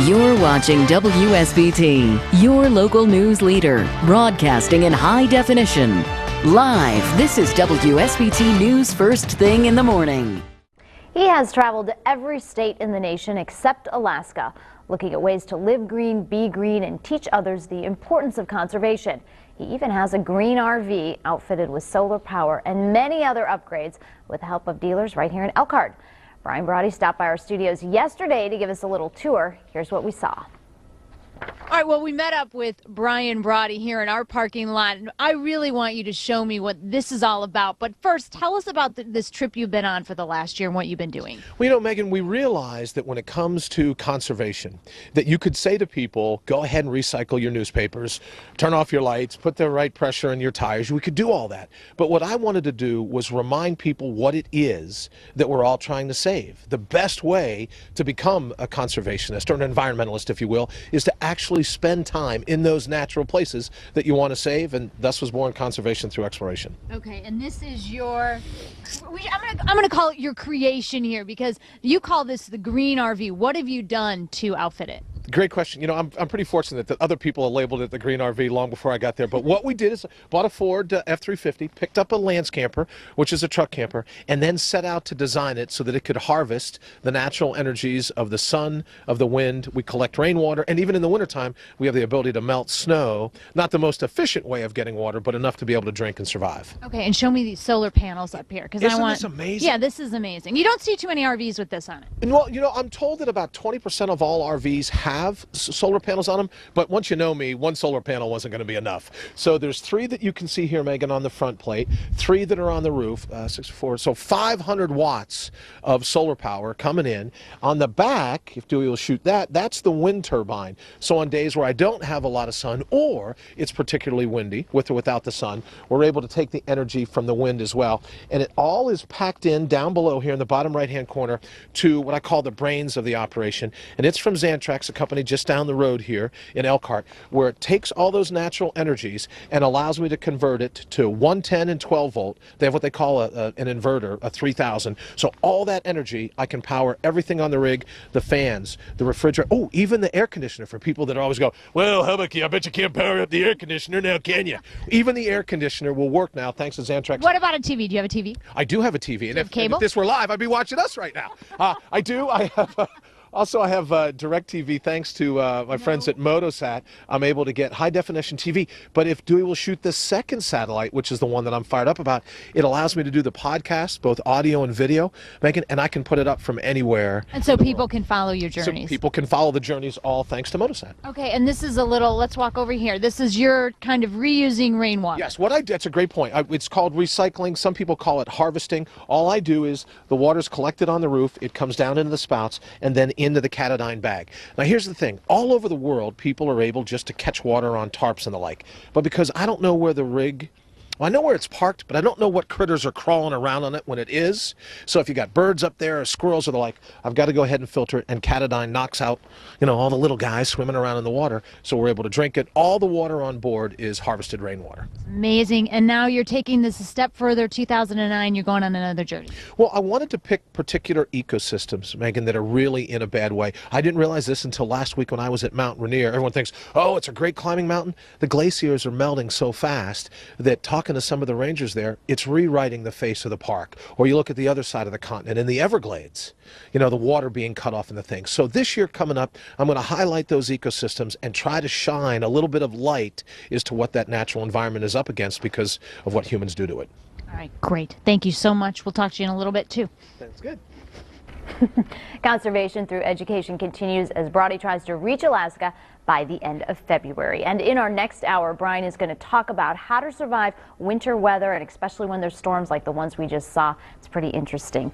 You're watching WSBT, your local news leader, broadcasting in high definition. Live, this is WSBT News First Thing in the Morning. He has traveled to every state in the nation except Alaska, looking at ways to live green, be green, and teach others the importance of conservation. He even has a green RV outfitted with solar power and many other upgrades with the help of dealers right here in Elkhart. Brian Brawdy stopped by our studios yesterday to give us a little tour. Here's what we saw. All right, well, we met up with Brian Brawdy here in our parking lot. I really want you to show me what this is all about. But first, tell us about this trip you've been on for the last year and what you've been doing. Well, you know, Megan, we realized that when it comes to conservation, that you could say to people, go ahead and recycle your newspapers, turn off your lights, put the right pressure in your tires. We could do all that. But what I wanted to do was remind people what it is that we're all trying to save. The best way to become a conservationist, or an environmentalist, if you will, is to actually spend time in those natural places that you want to save, and thus was born conservation through exploration. Okay, and this is your, I'm gonna call it your creation here, because you call this the green RV. What have you done to outfit it? Great question. You know, I'm pretty fortunate that other people have labeled it the green RV long before I got there. But what we did is bought a Ford F-350, picked up a Lance camper, which is a truck camper, and then set out to design it so that it could harvest the natural energies of the sun, of the wind. We collect rainwater, and even in the wintertime, we have the ability to melt snow. Not the most efficient way of getting water, but enough to be able to drink and survive. Okay, and show me these solar panels up here, because I want. Isn't this amazing? Yeah, this is amazing. You don't see too many RVs with this on it. And well, you know, I'm told that about 20% of all RVs have solar panels on them, but once you know me, one solar panel wasn't going to be enough. So there's 3 that you can see here, Megan, on the front plate, 3 that are on the roof, 64, so 500 watts of solar power coming in. On the back, if Dewey will shoot that, that's the wind turbine. So on days where I don't have a lot of sun, or it's particularly windy, with or without the sun, we're able to take the energy from the wind as well. And it all is packed in down below here in the bottom right-hand corner to what I call the brains of the operation. And it's from Xantrax, a company just down the road here in Elkhart, where it takes all those natural energies and allows me to convert it to 110 and 12 volt. They have what they call an inverter, a 3000. So all that energy, I can power everything on the rig, the fans, the refrigerator, oh, even the air conditioner for people that always go, well, Hubbucky, I bet you can't power up the air conditioner now, can you? Even the air conditioner will work now thanks to Xantrax. What about a TV? Do you have a TV? I do have a TV. And cable? And if this were live, I'd be watching us right now. I do. I have... Also, I have DirecTV, thanks to my friends at Motosat. I'm able to get high-definition TV. But if Dewey will shoot the second satellite, which is the one that I'm fired up about, it allows me to do the podcast, both audio and video, Megan, and I can put it up from anywhere. And so people can follow your journeys. So people can follow the journeys, all thanks to Motosat. Okay, and this is a little, let's walk over here. This is your kind of reusing rainwater. Yes, that's a great point. It's called recycling. Some people call it harvesting. All I do is the water's collected on the roof, it comes down into the spouts, and then into the Catadine bag. Now here's the thing, all over the world people are able just to catch water on tarps and the like, but because I don't know where the rig, well, I know where it's parked, but I don't know what critters are crawling around on it when it is. So if you got birds up there or squirrels or the like, I've got to go ahead and filter it, and Catadine knocks out, you know, all the little guys swimming around in the water, so we're able to drink it. All the water on board is harvested rainwater. Amazing. And now you're taking this a step further. 2009, you're going on another journey. Well, I wanted to pick particular ecosystems, Megan, that are really in a bad way. I didn't realize this until last week when I was at Mount Rainier. Everyone thinks, oh, it's a great climbing mountain. The glaciers are melting so fast that talking to some of the rangers there, it's rewriting the face of the park. Or you look at the other side of the continent in the Everglades, you know, the water being cut off in the thing. So this year coming up, I'm going to highlight those ecosystems and try to shine a little bit of light as to what that natural environment is up against because of what humans do to it. All right, great. Thank you so much. We'll talk to you in a little bit too. That's good. Conservation through education continues as Brawdy tries to reach Alaska by the end of February. And in our next hour, Brian is going to talk about how to survive winter weather, and especially when there's storms like the ones we just saw. It's pretty interesting.